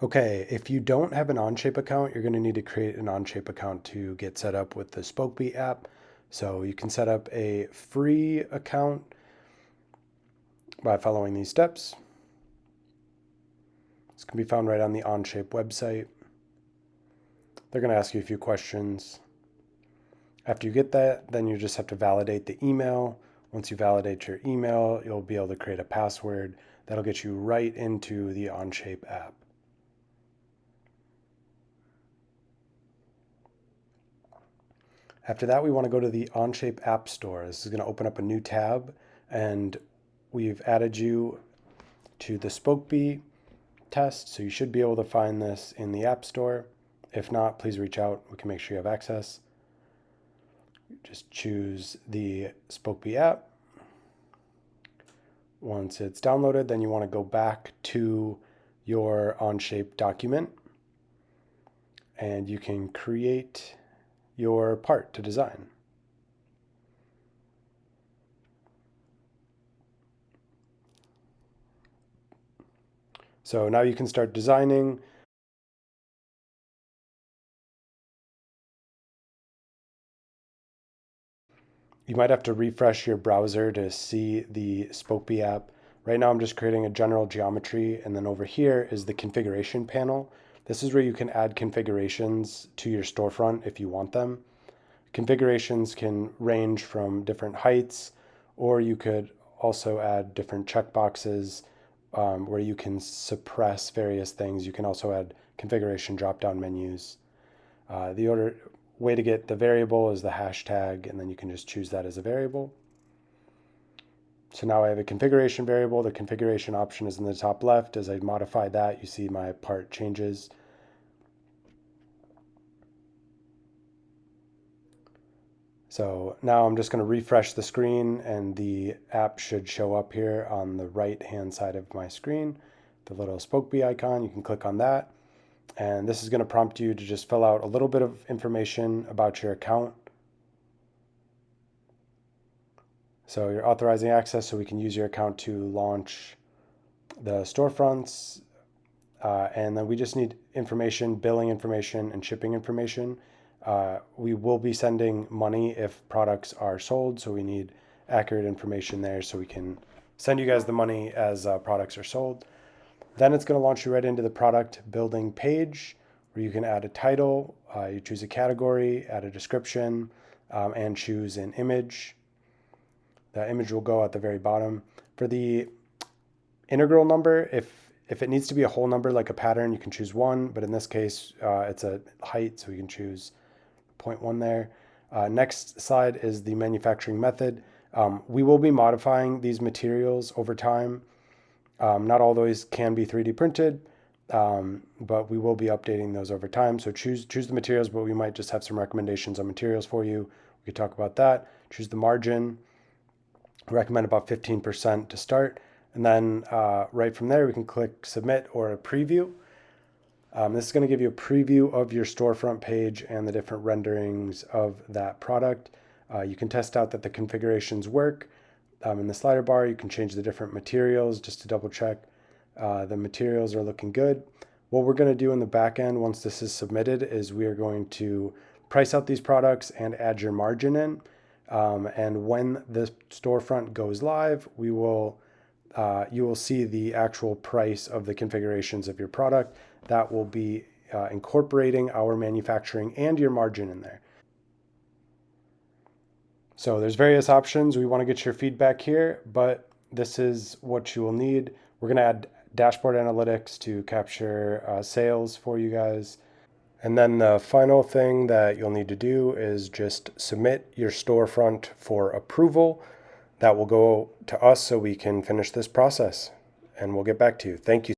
Okay, if you don't have an Onshape account, you're going to need to create an Onshape account to get set up with the Spokebee app. So you can set up a free account by following these steps. This can be found right on the Onshape website. They're going to ask you a few questions. After you get that, then you just have to validate the email. Once you validate your email, you'll be able to create a password that'll get you right into the Onshape app. After that, we want to go to the Onshape App Store. This is going to open up a new tab, and we've added you to the Spokebee test, so you should be able to find this in the App Store. If not, please reach out. We can make sure you have access. Just choose the Spokebee app. Once it's downloaded, then you want to go back to your Onshape document, and you can create your part to design. So now you can start designing. You might have to refresh your browser to see the Spokebee app. Right now I'm just creating a general geometry, and then over here is the configuration panel. This is where you can add configurations to your storefront if you want them. Configurations can range from different heights, or you could also add different checkboxes where you can suppress various things. You can also add configuration drop-down menus. The way to get the variable is the hashtag, and then you can just choose that as a variable. So now I have a configuration variable. The configuration option is in the top left. As I modify that, you see my part changes. So now I'm just going to refresh the screen, and the app should show up here on the right-hand side of my screen. The little Spokebee icon, you can click on that. And this is going to prompt you to just fill out a little bit of information about your account. So you're authorizing access so we can use your account to launch the storefronts. And then we just need information, billing information, and shipping information. We will be sending money if products are sold, so we need accurate information there so we can send you guys the money as products are sold. Then it's going to launch you right into the product building page where you can add a title, you choose a category, add a description, and choose an image. The image will go at the very bottom. For the integral number, if it needs to be a whole number like a pattern, you can choose 1, but in this case, it's a height, so you can choose 0.1 there. Next slide is the manufacturing method. We will be modifying these materials over time. Not all those can be 3D printed, but we will be updating those over time. So choose the materials, but we might just have some recommendations on materials for you. We could talk about that. Choose the margin. I recommend about 15% to start. And then right from there, we can click submit or a preview. This is going to give you a preview of your storefront page and the different renderings of that product. You can test out that the configurations work. In the slider bar, you can change the different materials just to double check the materials are looking good. What we're going to do in the back end once this is submitted is we are going to price out these products and add your margin in. And when the storefront goes live, you will see the actual price of the configurations of your product. That will be incorporating our manufacturing and your margin in there. So there's various options. We want to get your feedback here, but this is what you will need. We're going to add dashboard analytics to capture sales for you guys. And then the final thing that you'll need to do is just submit your storefront for approval. That will go to us so we can finish this process, and we'll get back to you. Thank you.